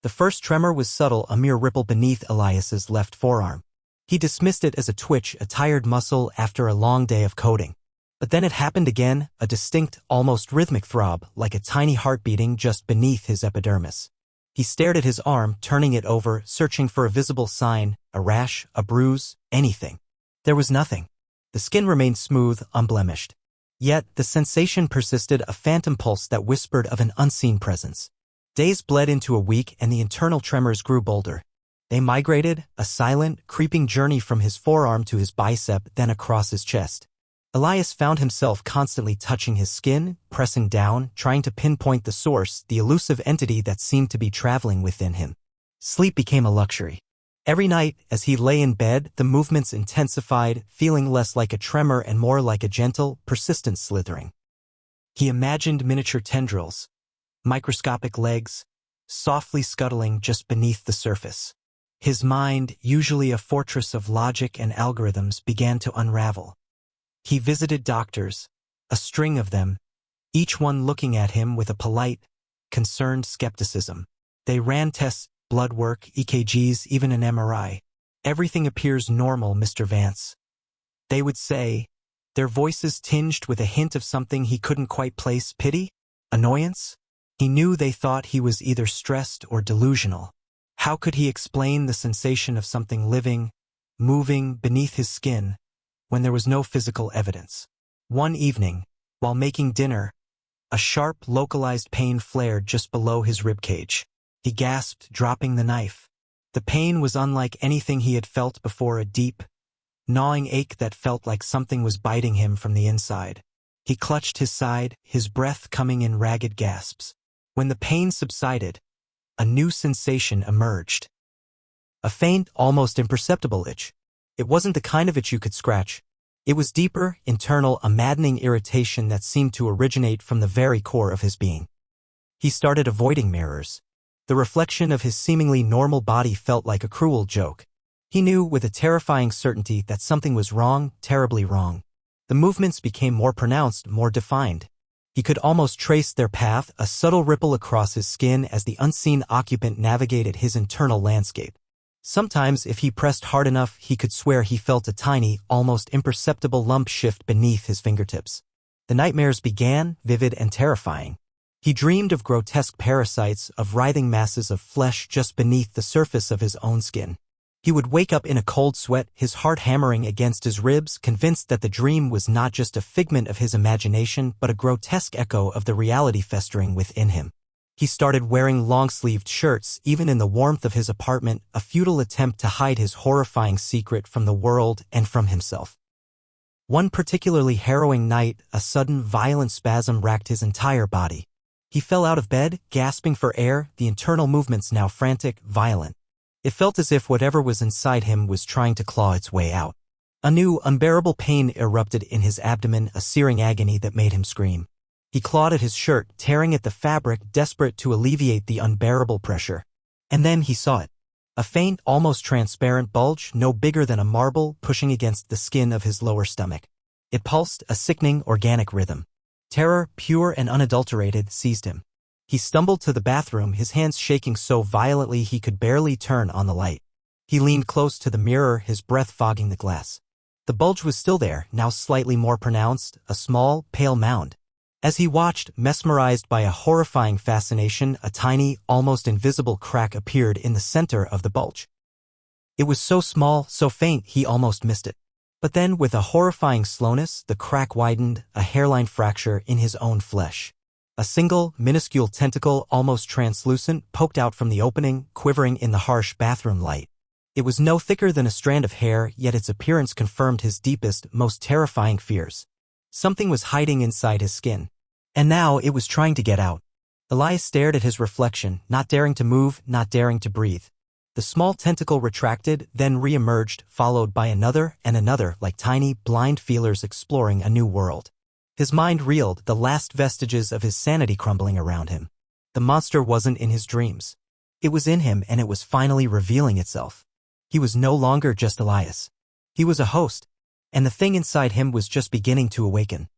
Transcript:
The first tremor was subtle, a mere ripple beneath Elias's left forearm. He dismissed it as a twitch, a tired muscle after a long day of coding. But then it happened again, a distinct, almost rhythmic throb, like a tiny heart beating just beneath his epidermis. He stared at his arm, turning it over, searching for a visible sign, a rash, a bruise, anything. There was nothing. The skin remained smooth, unblemished. Yet, the sensation persisted, a phantom pulse that whispered of an unseen presence. Days bled into a week and the internal tremors grew bolder. They migrated, a silent, creeping journey from his forearm to his bicep, then across his chest. Elias found himself constantly touching his skin, pressing down, trying to pinpoint the source, the elusive entity that seemed to be traveling within him. Sleep became a luxury. Every night, as he lay in bed, the movements intensified, feeling less like a tremor and more like a gentle, persistent slithering. He imagined miniature tendrils, microscopic legs, softly scuttling just beneath the surface. His mind, usually a fortress of logic and algorithms, began to unravel. He visited doctors, a string of them, each one looking at him with a polite, concerned skepticism. They ran tests, blood work, EKGs, even an MRI. Everything appears normal, Mr. Vance. They would say, their voices tinged with a hint of something he couldn't quite place. Pity? Annoyance? He knew they thought he was either stressed or delusional. How could he explain the sensation of something living, moving beneath his skin, when there was no physical evidence? One evening, while making dinner, a sharp, localized pain flared just below his ribcage. He gasped, dropping the knife. The pain was unlike anything he had felt before, a deep, gnawing ache that felt like something was biting him from the inside. He clutched his side, his breath coming in ragged gasps. When the pain subsided, a new sensation emerged. A faint, almost imperceptible itch. It wasn't the kind of itch you could scratch. It was deeper, internal, a maddening irritation that seemed to originate from the very core of his being. He started avoiding mirrors. The reflection of his seemingly normal body felt like a cruel joke. He knew with a terrifying certainty that something was wrong, terribly wrong. The movements became more pronounced, more defined. He could almost trace their path, a subtle ripple across his skin as the unseen occupant navigated his internal landscape. Sometimes, if he pressed hard enough, he could swear he felt a tiny, almost imperceptible lump shift beneath his fingertips. The nightmares began, vivid and terrifying. He dreamed of grotesque parasites, of writhing masses of flesh just beneath the surface of his own skin. He would wake up in a cold sweat, his heart hammering against his ribs, convinced that the dream was not just a figment of his imagination but a grotesque echo of the reality festering within him. He started wearing long-sleeved shirts, even in the warmth of his apartment, a futile attempt to hide his horrifying secret from the world and from himself. One particularly harrowing night, a sudden, violent spasm racked his entire body. He fell out of bed, gasping for air, the internal movements now frantic, violent. It felt as if whatever was inside him was trying to claw its way out. A new, unbearable pain erupted in his abdomen, a searing agony that made him scream. He clawed at his shirt, tearing at the fabric, desperate to alleviate the unbearable pressure. And then he saw it. A faint, almost transparent bulge, no bigger than a marble, pushing against the skin of his lower stomach. It pulsed, a sickening, organic rhythm. Terror, pure and unadulterated, seized him. He stumbled to the bathroom, his hands shaking so violently he could barely turn on the light. He leaned close to the mirror, his breath fogging the glass. The bulge was still there, now slightly more pronounced, a small, pale mound. As he watched, mesmerized by a horrifying fascination, a tiny, almost invisible crack appeared in the center of the bulge. It was so small, so faint, he almost missed it. But then, with a horrifying slowness, the crack widened, a hairline fracture in his own flesh. A single, minuscule tentacle, almost translucent, poked out from the opening, quivering in the harsh bathroom light. It was no thicker than a strand of hair, yet its appearance confirmed his deepest, most terrifying fears. Something was hiding inside his skin. And now it was trying to get out. Elias stared at his reflection, not daring to move, not daring to breathe. The small tentacle retracted, then re-emerged, followed by another and another, like tiny, blind feelers exploring a new world. His mind reeled, the last vestiges of his sanity crumbling around him. The monster wasn't in his dreams. It was in him, and it was finally revealing itself. He was no longer just Elias. He was a host, and the thing inside him was just beginning to awaken.